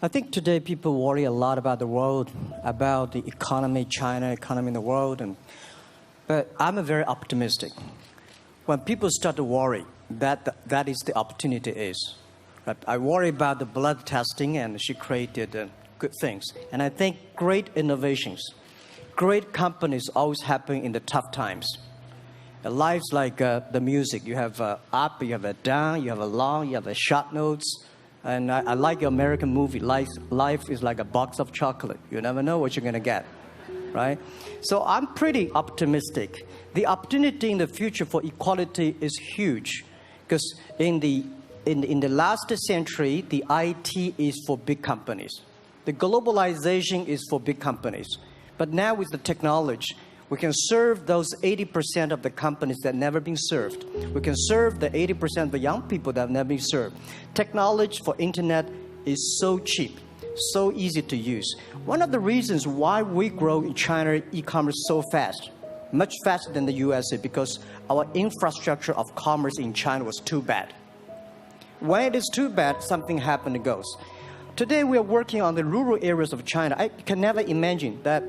I think today people worry a lot about the world, about the economy, China, economy in the world, but I'm very optimistic. When people start to worry, that is the opportunity is. Right? I worry about the blood testing, and she created good things. And I think great innovations, great companies always happen in the tough times. Life's like the music. You have up, you have a down, you have a long, you have a short notes. And I like the American movie. Life is like a box of chocolate. You never know what you're going to get, right? So I'm pretty optimistic. The opportunity in the future for equality is huge, because in the last century, the IT is for big companies. The globalization is for big companies. But now with the technology, we can serve those 80% of the companies that never been served. We can serve the 80% of the young people that have never been served. Technology for internet is so cheap, so easy to use. One of the reasons why we grow in China e-commerce so fast, much faster than the USA, because our infrastructure of commerce in China was too bad. When it is too bad, something happens and goes. Today we are working on the rural areas of China. I can never imagine that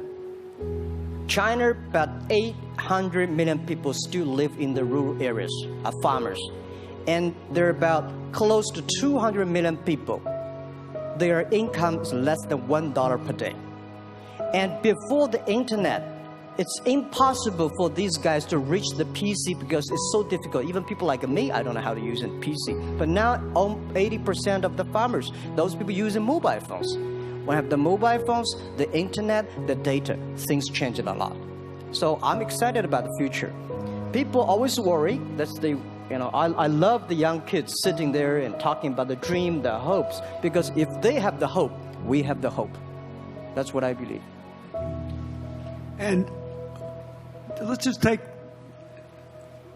China, about 800 million people still live in the rural areas, are farmers. And there are about close to 200 million people. Their income is less than $1 per day. And before the internet, it's impossible for these guys to reach the PC because it's so difficult. Even people like me, I don't know how to use a PC. But now 80% of the farmers, those people using mobile phones. When you have the mobile phones, the internet, the data, things change a lot. So I'm excited about the future. People always worry. I love the young kids sitting there and talking about the dream, the hopes, because if they have the hope, we have the hope. That's what I believe. And let's just take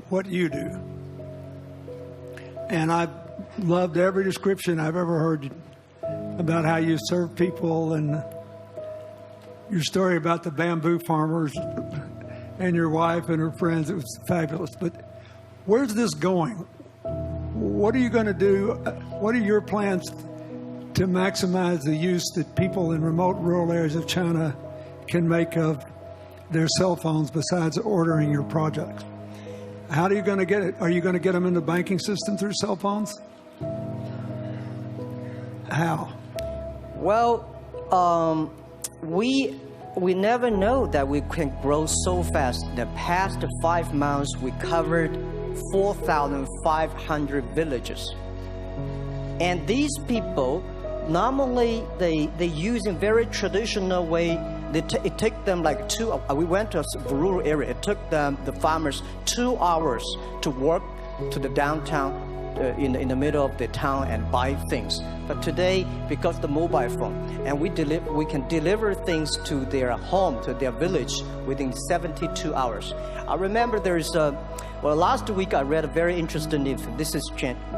what you do. And I've loved every description I've ever heard about how you serve people, and your story about the bamboo farmers and your wife and her friends. It was fabulous. But where's this going? What are you going to do? What are your plans to maximize the use that people in remote rural areas of China can make of their cell phones besides ordering your products? How are you going to get it? Are you going to get them in the banking system through cell phones? How? Well, we never know that we can grow so fast. The past 5 months, we covered 4,500 villages. And these people, normally they use in very traditional way. It took them like we went to a rural area. It took the farmers 2 hours to walk to the downtown in the middle of the town and buy things. But today, because of the mobile phone, and we can deliver things to their home, to their village within 72 hours. I remember last week I read a very interesting info. This is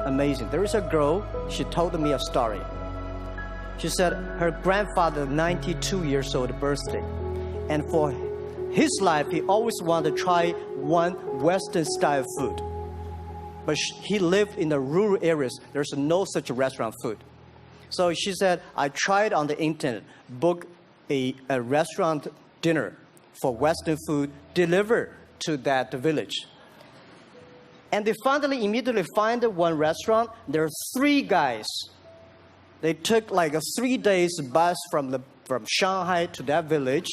amazing. There is a girl, she told me a story. She said her grandfather, 92 years old birthday, and for his life, he always wanted to try one Western style food. But he lived in the rural areas. There's no such restaurant food. So she said, I tried on the internet, book a restaurant dinner for Western food, delivered to that village. And they finally immediately find one restaurant. There are 3 guys. They took like a 3 days bus from Shanghai to that village,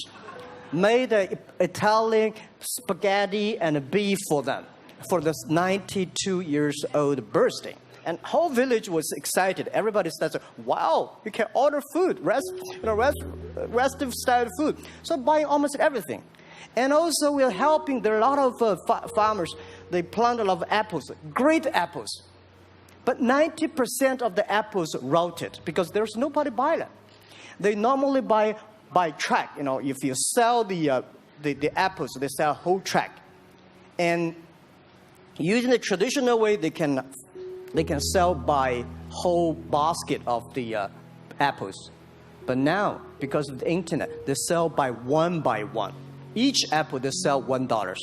made an Italian spaghetti and beef for them for this 92 years old birthday. And whole village was excited. Everybody started, wow, you can order food, Western style food. So buying almost everything. And also we're helping, there are a lot of farmers, they plant a lot of apples, great apples. But 90% of the apples rotted because there's nobody buy them. They normally buy by track. If you sell the apples, they sell whole track. And using the traditional way, they can sell by whole basket of the apples. But now, because of the internet, they sell by one. Each apple, they sell $1.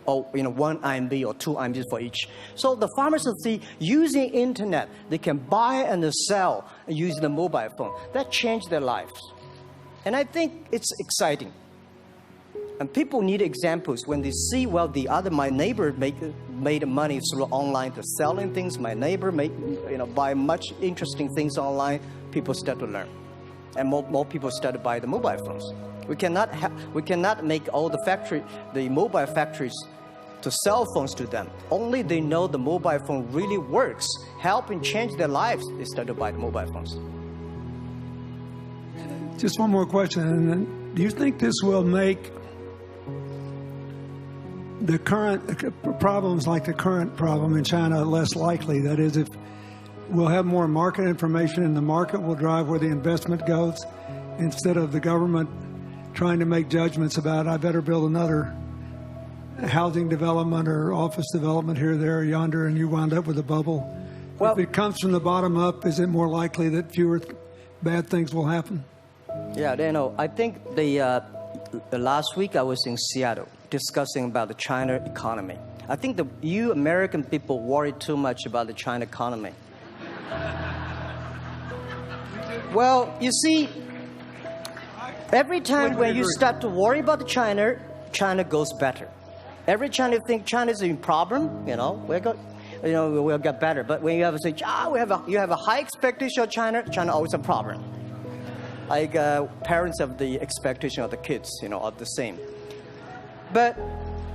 or 1 RMB or 2 RMB for each. So the farmers see using internet, they can buy and sell using the mobile phone. That changed their lives. And I think it's exciting. And people need examples when they see, well, my neighbor made money through online to selling things. My neighbor buy much interesting things online. People start to learn, and more people start to buy the mobile phones. We cannot make all the mobile factories to sell phones to them. Only they know the mobile phone really works, helping change their lives. They start to buy the mobile phones. Just one more question. Do you think this will make the current problems like the current problem in China less likely? That is, if we'll have more market information and the market will drive where the investment goes, instead of the government trying to make judgments about, I better build another housing development or office development here, there, or yonder, and you wind up with a bubble. Well, if it comes from the bottom up, is it more likely that fewer bad things will happen? Yeah, I think the last week I was in Seattle discussing about the China economy. I think you American people worry too much about the China economy. Well, you see, every time when you start to worry about China, China goes better. Every time you think China is in problem, we'll get better. But when you have to say, you have a high expectation of China, China always a problem. Like parents have the expectation of the kids, are the same. But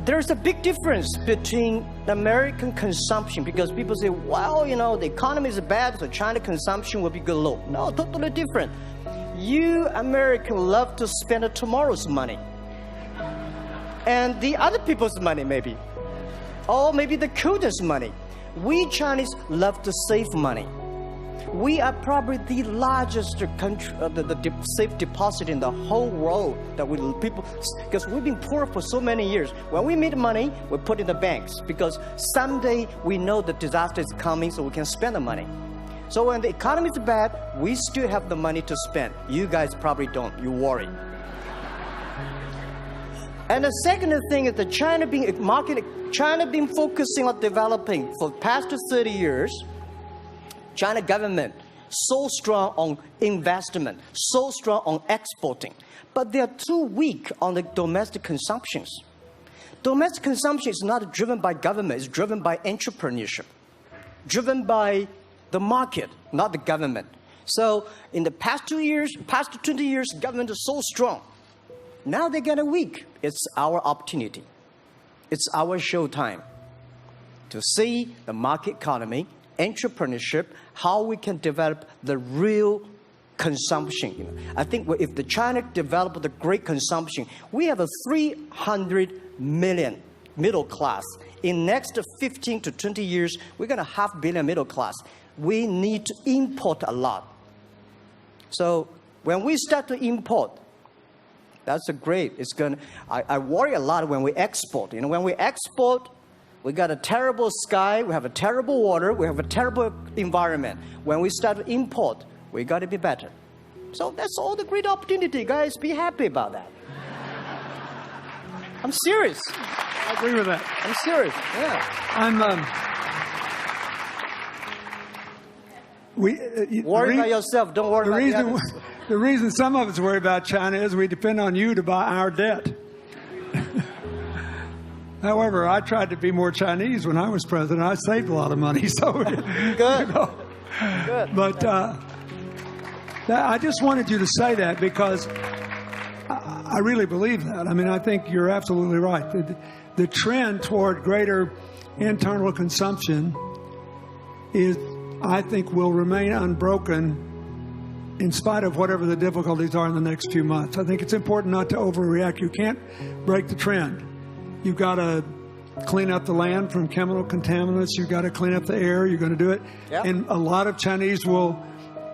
there's a big difference between American consumption, because people say, well, the economy is bad, so China consumption will be good low. No, totally different. You Americans love to spend tomorrow's money. And the other people's money, maybe. Or maybe the children's money. We Chinese love to save money. We are probably the largest country, the safe deposit in the whole world because we've been poor for so many years. When we make money, we put in the banks, because someday we know the disaster is coming, so we can spend the money. So when the economy is bad, we still have the money to spend. You guys probably don't. You worry. And the second thing is that China been focusing on developing for the past 30 years. China government so strong on investment, so strong on exporting, but they are too weak on the domestic consumptions. Domestic consumption is not driven by government, it's driven by entrepreneurship, driven by the market, not the government. So in the past 20 years, government is so strong. Now they get weak. It's our opportunity. It's our showtime to see the market economy, entrepreneurship, how we can develop the real consumption. I think if the China developed the great consumption, we have a 300 million middle class. In next 15 to 20 years, we're going to have 500 million middle class. We need to import a lot. So when we start to import, that's great. I worry a lot when we export. When we export, we got a terrible sky, we have a terrible water, we have a terrible environment. When we start to import, we got to be better. So that's all the great opportunity, guys. Be happy about that. I'm serious. I agree with that. I'm serious. Yeah. Worry about yourself. Don't worry about the others. The reason some of us worry about China is we depend on you to buy our debt. However, I tried to be more Chinese when I was president. I saved a lot of money. So good. Good. But I just wanted you to say that because I really believe that. I mean, I think you're absolutely right. The trend toward greater internal consumption I think, will remain unbroken in spite of whatever the difficulties are in the next few months. I think it's important not to overreact. You can't break the trend. You've got to clean up the land from chemical contaminants. You've got to clean up the air. You're going to do it. Yep. And a lot of Chinese will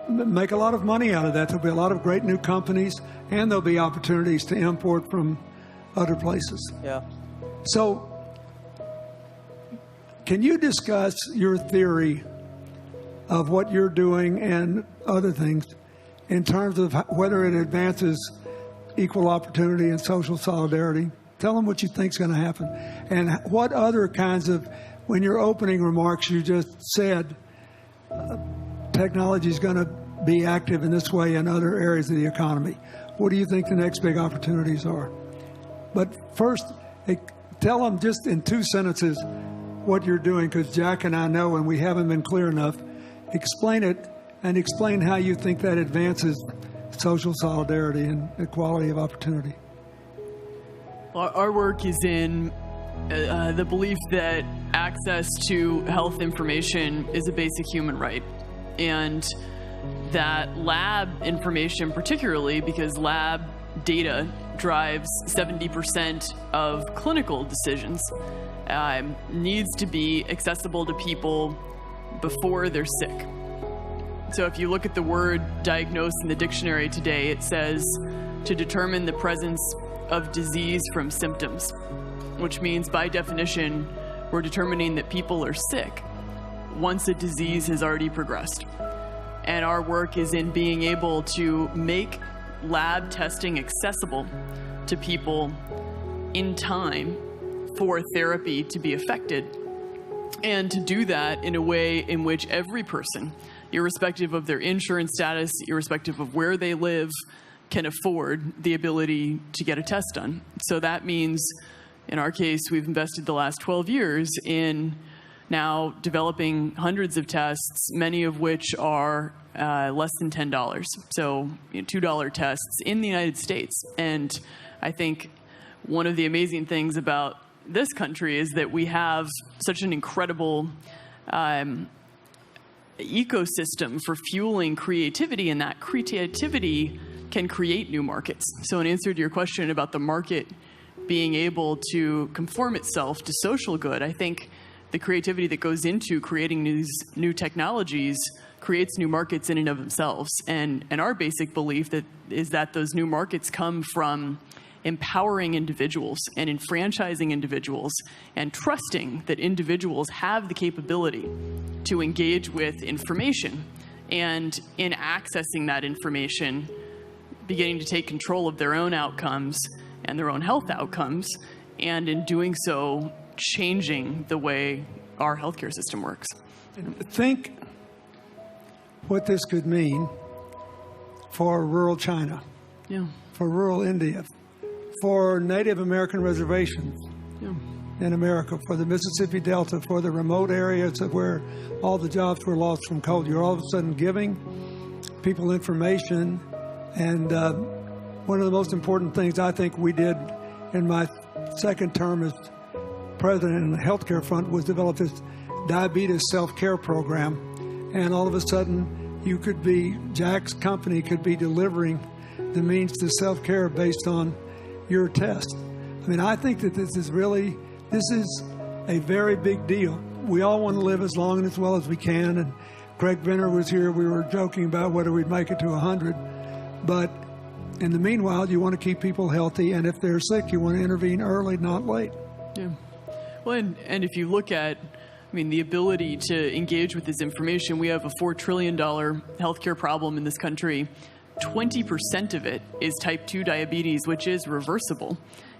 make a lot of money out of that. There'll be a lot of great new companies, and there'll be opportunities to import from other places. Yeah. So can you discuss your theory of what you're doing and other things in terms of whether it advances equal opportunity and social solidarity? Tell them what you think is going to happen. And what other kinds of, when your opening remarks, you just said technology is going to be active in this way in other areas of the economy. What do you think the next big opportunities are? But first, tell them just in 2 sentences what you're doing, because Jack and I know, and we haven't been clear enough. Explain it, and explain how you think that advances social solidarity and equality of opportunity. Our work is in the belief that access to health information is a basic human right, and that lab information, particularly because lab data drives 70% of clinical decisions, needs to be accessible to people before they're sick. So if you look at the word diagnose in the dictionary today, it says to determine the presence of disease from symptoms, which means by definition, we're determining that people are sick once a disease has already progressed. And our work is in being able to make lab testing accessible to people in time for therapy to be effected, and to do that in a way in which every person, irrespective of their insurance status, irrespective of where they live, can afford the ability to get a test done. So that means, in our case, we've invested the last 12 years in now developing hundreds of tests, many of which are less than $10. So $2 tests in the United States. And I think one of the amazing things about this country is that we have such an incredible ecosystem for fueling creativity, and that creativity can create new markets. So in answer to your question about the market being able to conform itself to social good, I think the creativity that goes into creating these new technologies creates new markets in and of themselves. And our basic belief is that those new markets come from empowering individuals and enfranchising individuals and trusting that individuals have the capability to engage with information, and in accessing that information, beginning to take control of their own outcomes and their own health outcomes, and in doing so, changing the way our healthcare system works. Think what this could mean for rural China, for rural India, for Native American reservations in America, for the Mississippi Delta, for the remote areas of where all the jobs were lost from coal. You're all of a sudden giving people information. And one of the most important things I think we did in my second term as president in the healthcare front was develop this diabetes self-care program. And all of a sudden, you could be, Jack's company could be delivering the means to self-care based on your test. I mean, I think that this is a very big deal. We all want to live as long and as well as we can. And Craig Venner was here. We were joking about whether we'd make it to 100. But in the meanwhile, you want to keep people healthy. And if they're sick, you want to intervene early, not late. Yeah. Well, and if you look at, the ability to engage with this information, we have a $4 trillion healthcare problem in this country. 20% of it is type 2 diabetes, which is reversible.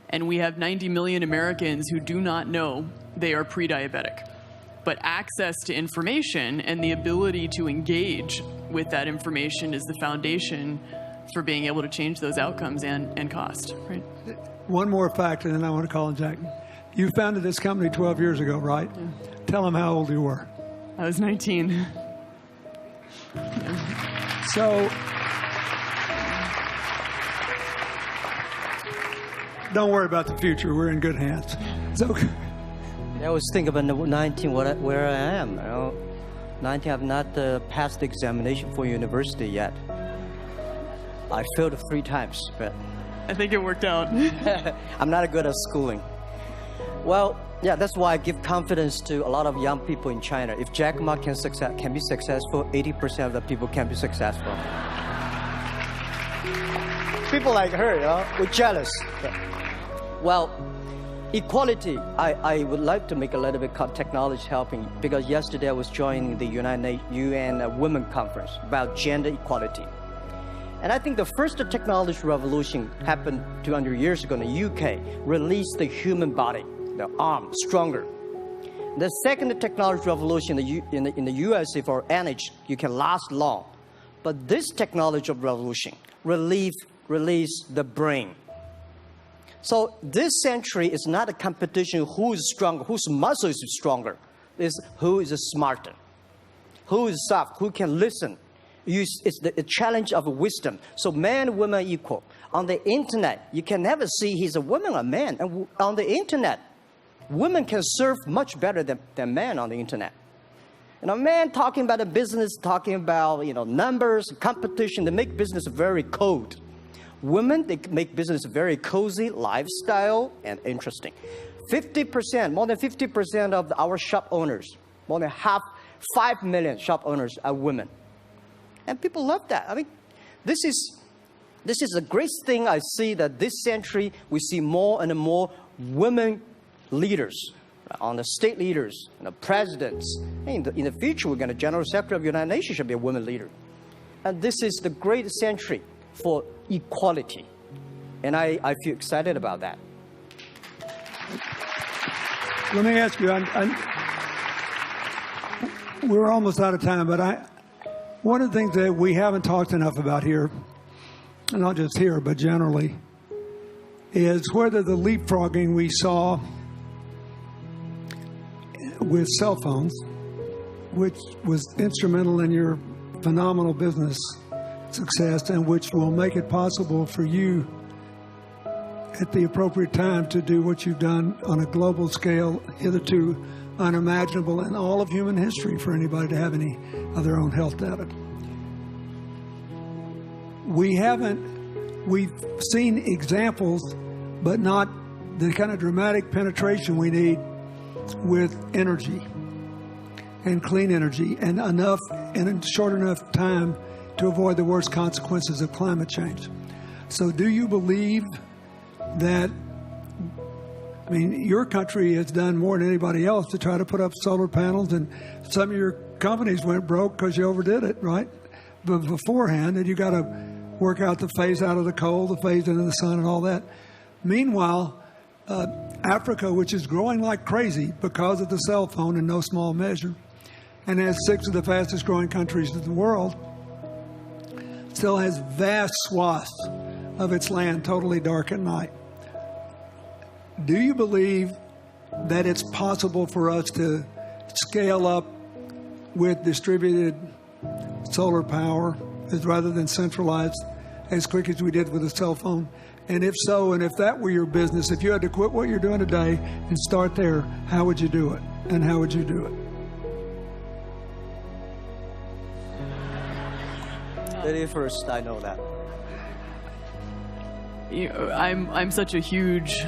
And we have 90 million Americans who do not know they are pre-diabetic. But access to information and the ability to engage with that information is the foundation for being able to change those outcomes and cost, right? One more fact, and then I want to call on Jack. You founded this company 12 years ago, right? Yeah. Tell them how old you were. I was 19. So, don't worry about the future. We're in good hands. So, I was thinking about 19, where I am. 19, I've not passed the examination for university yet. I failed 3 times, but I think it worked out. I'm not good at schooling. Well, yeah, that's why I give confidence to a lot of young people in China. If Jack Ma can be successful, 80% of the people can be successful. People like her, we're jealous. Well, equality, I would like to make a little bit of technology helping, because yesterday I was joining the UN Women Conference about gender equality. And I think the first technology revolution happened 200 years ago in the UK, released the human body, the arm, stronger. The second technology revolution in the USA for energy, you can last long. But this technology revolution released the brain. So this century is not a competition who is stronger, whose muscle is stronger. It's who is smarter, who is soft, who can listen. It's the challenge of wisdom. So man, woman equal. On the internet, you can never see he's a woman or man. And on the internet, women can serve much better than men on the internet. And a man talking about a business, talking about numbers, competition, they make business very cold. Women, they make business very cozy, lifestyle, and interesting. 50%, more than 50% of our shop owners, more than 5 million shop owners are women. And people love that. I mean, this is a great thing. I see that this century, we see more and more women leaders, on the state leaders, presidents. In the future, we're going to General Secretary of the United Nations should be a woman leader. And this is the great century for equality. And I feel excited about that. Let me ask you, we're almost out of time, but one of the things that we haven't talked enough about here, and not just here, but generally, is whether the leapfrogging we saw with cell phones, which was instrumental in your phenomenal business success and which will make it possible for you at the appropriate time to do what you've done on a global scale, hitherto unimaginable in all of human history for anybody to have any of their own health data. We've seen examples, but not the kind of dramatic penetration we need with energy and clean energy and enough in a short enough time to avoid the worst consequences of climate change. So do you believe that, I mean, your country has done more than anybody else to try to put up solar panels, and some of your companies went broke because you overdid it, right? But beforehand, and you got to work out the phase out of the coal, the phase into the sun and all that. Meanwhile, Africa, which is growing like crazy because of the cell phone in no small measure, and has 6 of the fastest growing countries in the world, still has vast swaths of its land totally dark at night. Do you believe that it's possible for us to scale up with distributed solar power rather than centralized as quick as we did with the cell phone? And if so, and if that were your business, if you had to quit what you're doing today and start there, how would you do it? And how would you do it? Lady first, I know that. I'm such a huge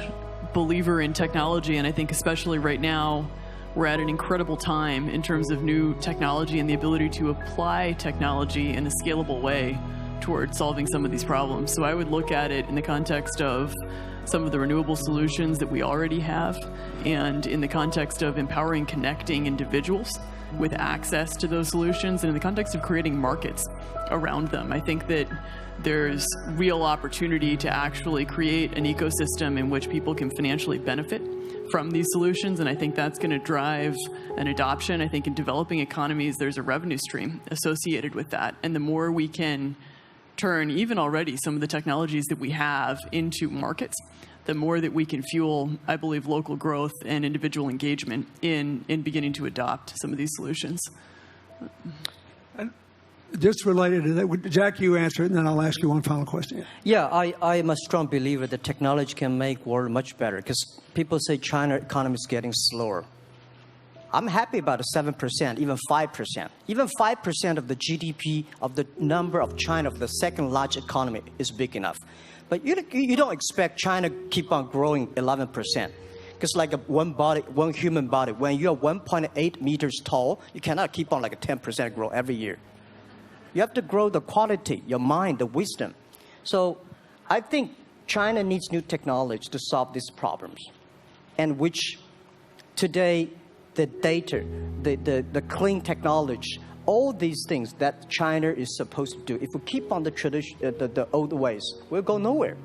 believer in technology, and I think especially right now we're at an incredible time in terms of new technology and the ability to apply technology in a scalable way towards solving some of these problems. So I would look at it in the context of some of the renewable solutions that we already have, and in the context of empowering, connecting individuals with access to those solutions, and in the context of creating markets around them. I think that there's real opportunity to actually create an ecosystem in which people can financially benefit from these solutions, and I think that's going to drive an adoption. I think in developing economies, there's a revenue stream associated with that, and the more we can turn even already some of the technologies that we have into markets, the more that we can fuel, I believe, local growth and individual engagement in beginning to adopt some of these solutions. Just related to that, Jack, you answer it, and then I'll ask you one final question. Yeah, I am a strong believer that technology can make world much better, because people say China economy is getting slower. I'm happy about 7%, even 5%. Even 5% of the GDP of the number of China, of the second largest economy, is big enough. But you don't expect China to keep on growing 11%. Because like one human body, when you're 1.8 meters tall, you cannot keep on like a 10% grow every year. You have to grow the quality, your mind, the wisdom. So I think China needs new technology to solve these problems, and which today the data, the clean technology, all these things that China is supposed to do. If we keep on the tradition, the old ways, we'll go nowhere.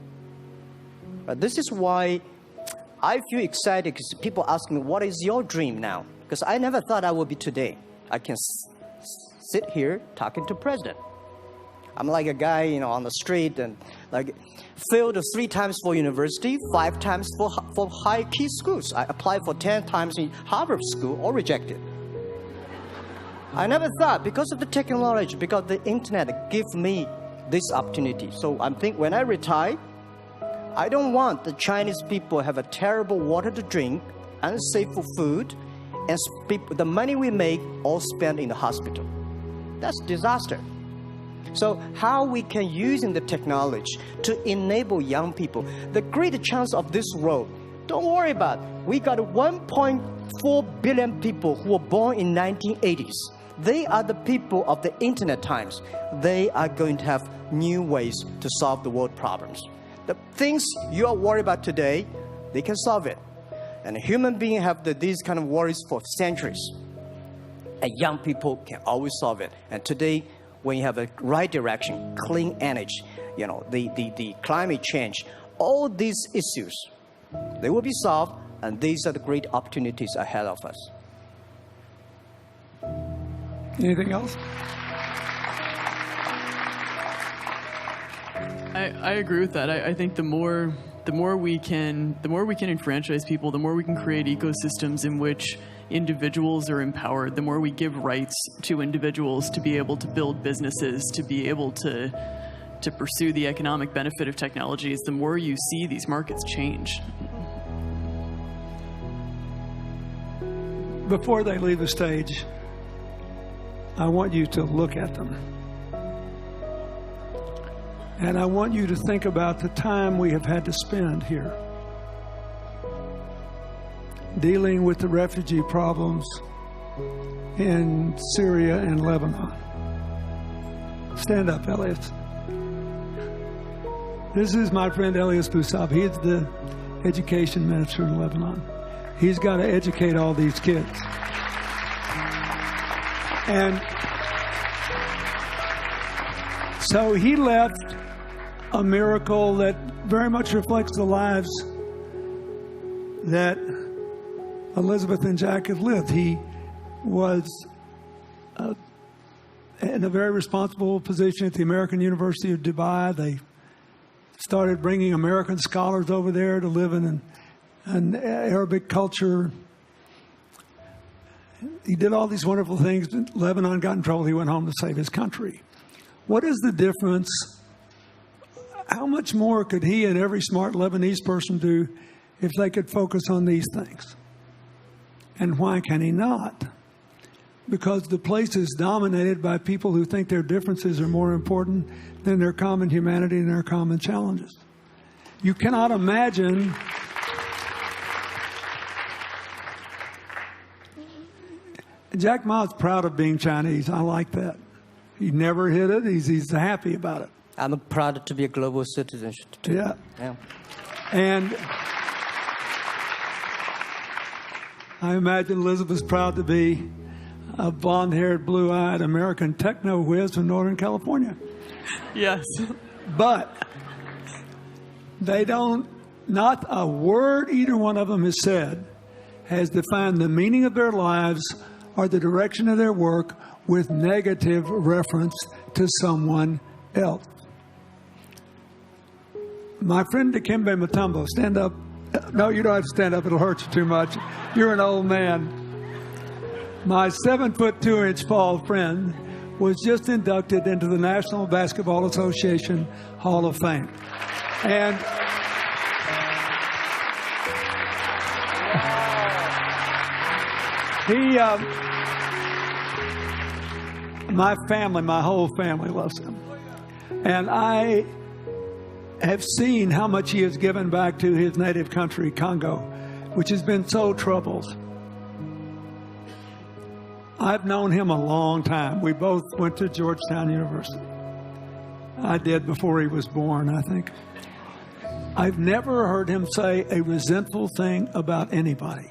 This is why I feel excited, because people ask me, what is your dream now? Because I never thought I would be today. I can sit here talking to president. I'm like a guy, on the street, and like failed 3 times for university, 5 times for high key schools. I applied for 10 times in Harvard School, all rejected. I never thought, because of the technology, because the internet gives me this opportunity. So I'm thinking, when I retire, I don't want the Chinese people have a terrible water to drink, unsafe for food, and the money we make all spent in the hospital. That's disaster. So how we can use the technology to enable young people, the great chance of this world, don't worry about it. We got 1.4 billion people who were born in 1980s. They are the people of the internet times. They are going to have new ways to solve the world problems. The things you are worried about today, they can solve it. And human beings have these kind of worries for centuries. And young people can always solve it. And today, when you have a right direction, clean energy, the climate change, all these issues, they will be solved, and these are the great opportunities ahead of us. Anything else? I agree with that. I think the more we can enfranchise people, the more we can create ecosystems in which individuals are empowered, the more we give rights to individuals to be able to build businesses, to be able to pursue the economic benefit of technologies, the more you see these markets change. Before they leave the stage, I want you to look at them. And I want you to think about the time we have had to spend here dealing with the refugee problems in Syria and Lebanon. Stand up, Elias. This is my friend Elias Bousab. He is the education minister in Lebanon. He's got to educate all these kids. And so he left a miracle that very much reflects the lives that Elizabeth and Jack have lived. He was in a very responsible position at the American University of Dubai. They started bringing American scholars over there to live in an Arabic culture. He did all these wonderful things. Lebanon got in trouble. He went home to save his country. What is the difference? How much more could he and every smart Lebanese person do if they could focus on these things? And why can he not? Because the place is dominated by people who think their differences are more important than their common humanity and their common challenges. You cannot imagine Jack Ma's proud of being Chinese. I like that. He never hid it. He's happy about it. I'm proud to be a global citizen. Yeah. Yeah. And I imagine Elizabeth's proud to be a blonde-haired, blue-eyed American techno whiz from Northern California. Yes. But they don't, not a word either one of them has said has defined the meaning of their lives or the direction of their work with negative reference to someone else. My friend Dikembe Mutombo, stand up. No, you don't have to stand up. It'll hurt you too much. You're an old man. My 7'2" tall friend was just inducted into the National Basketball Association Hall of Fame. And my whole family loves him. And I have seen how much he has given back to his native country, Congo, which has been so troubled. I've known him a long time. We both went to Georgetown University. I did before he was born, I think. I've never heard him say a resentful thing about anybody.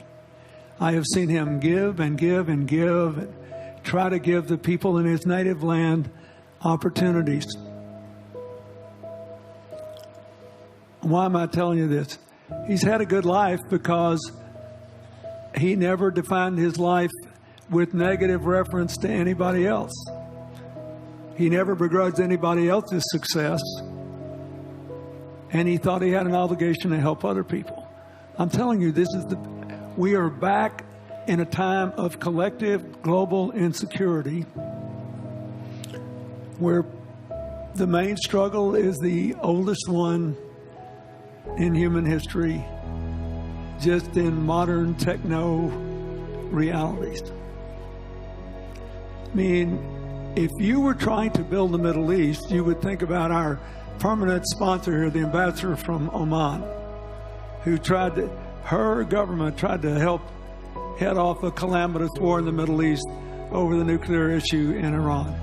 I have seen him give and give and give, and try to give the people in his native land opportunities. Why am I telling you this? He's had a good life because he never defined his life with negative reference to anybody else. He never begrudged anybody else's success, and he thought he had an obligation to help other people. I'm telling you, we are back in a time of collective global insecurity where the main struggle is the oldest one in human history, just in modern techno realities. I mean, if you were trying to build the Middle East, you would think about our permanent sponsor here, the ambassador from Oman, who her government tried to help head off a calamitous war in the Middle East over the nuclear issue in Iran.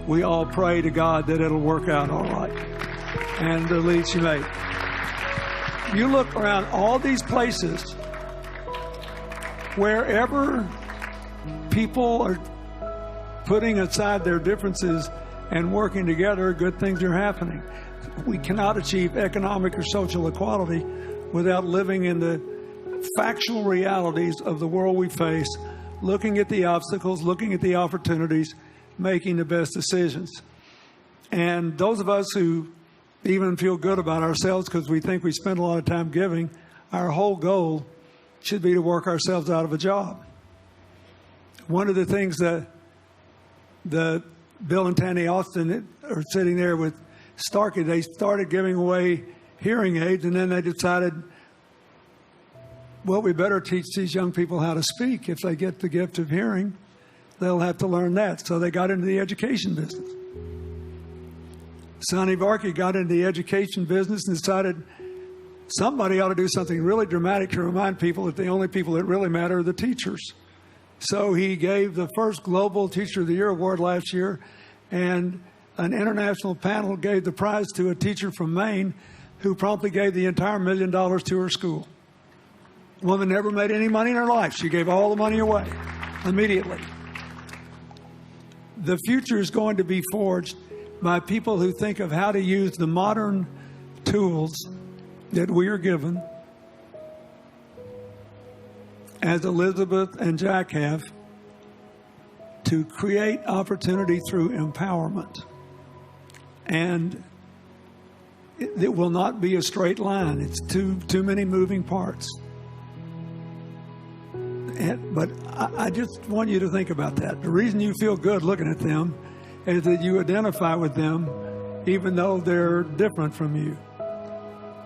We all pray to God that it'll work out all right. And the lead she made. You look around all these places, wherever people are putting aside their differences and working together, good things are happening. We cannot achieve economic or social equality without living in the factual realities of the world we face, looking at the obstacles, looking at the opportunities, making the best decisions. And those of us who even feel good about ourselves because we think we spend a lot of time giving, our whole goal should be to work ourselves out of a job. One of the things that Bill and Tanny Austin are sitting there with Starkey, they started giving away hearing aids, and then they decided, well, we better teach these young people how to speak. If they get the gift of hearing, they'll have to learn that. So they got into the education business. Sonny Varkey got into the education business and decided somebody ought to do something really dramatic to remind people that the only people that really matter are the teachers. So he gave the first Global Teacher of the Year award last year, and an international panel gave the prize to a teacher from Maine who promptly gave the entire $1 million to her school. The woman never made any money in her life. She gave all the money away immediately. The future is going to be forged by people who think of how to use the modern tools that we are given, as Elizabeth and Jack have, to create opportunity through empowerment. And it will not be a straight line. It's too many moving parts. But I just want you to think about that. The reason you feel good looking at them is that you identify with them even though they're different from you.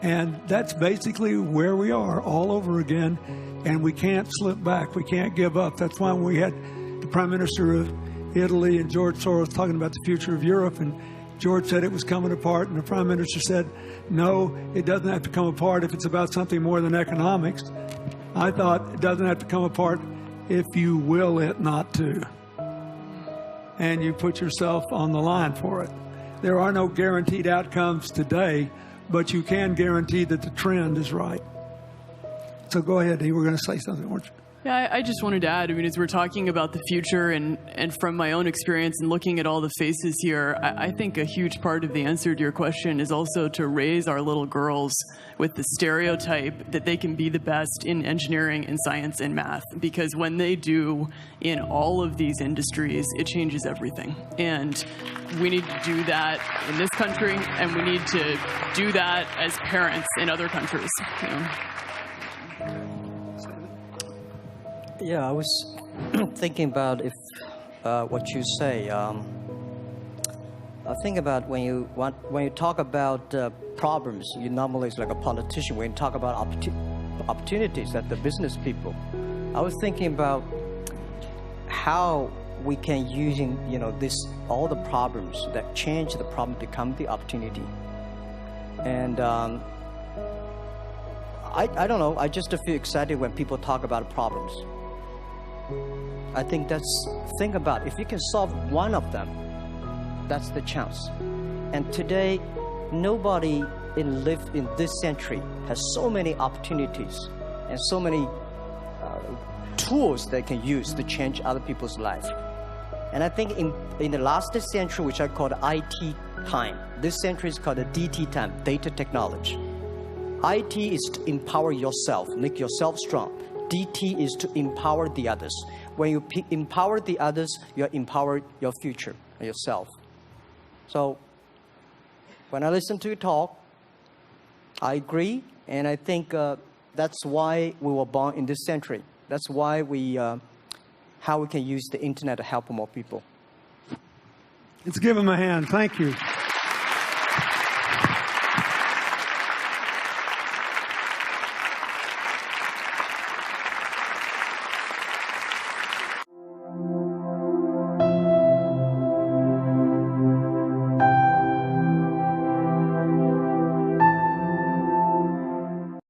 And that's basically where we are all over again, and we can't slip back. We can't give up. That's why we had the Prime Minister of Italy and George Soros talking about the future of Europe, and George said it was coming apart, and the Prime Minister said, no, it doesn't have to come apart if it's about something more than economics. I thought it doesn't have to come apart if you will it not to. And you put yourself on the line for it. There are no guaranteed outcomes today, but you can guarantee that the trend is right. So go ahead, Dee. We're going to say something, weren't you? Yeah, I just wanted to add, I mean, as we're talking about the future and from my own experience and looking at all the faces here, I think a huge part of the answer to your question is also to raise our little girls with the stereotype that they can be the best in engineering and science and math. Because when they do in all of these industries, it changes everything. And we need to do that in this country, and we need to do that as parents in other countries. You know? Yeah, I was thinking about what you say. I think about when you talk about problems, you normally it's like a politician. When you talk about opportunities that the business people, I was thinking about how we can using all the problems that change the problem become the opportunity. And I don't know. I just feel excited when people talk about problems. I think think about if you can solve one of them, that's the chance. And today, nobody in this century has so many opportunities and so many tools they can use to change other people's life. And I think in the last century, which I call the IT time, this century is called the DT time, data technology. IT is to empower yourself, make yourself strong. DT is to empower the others. When you empower the others, you empower your future and yourself. So when I listen to you talk, I agree, and I think that's why we were born in this century. That's why how we can use the internet to help more people. Let's give him a hand. Thank you.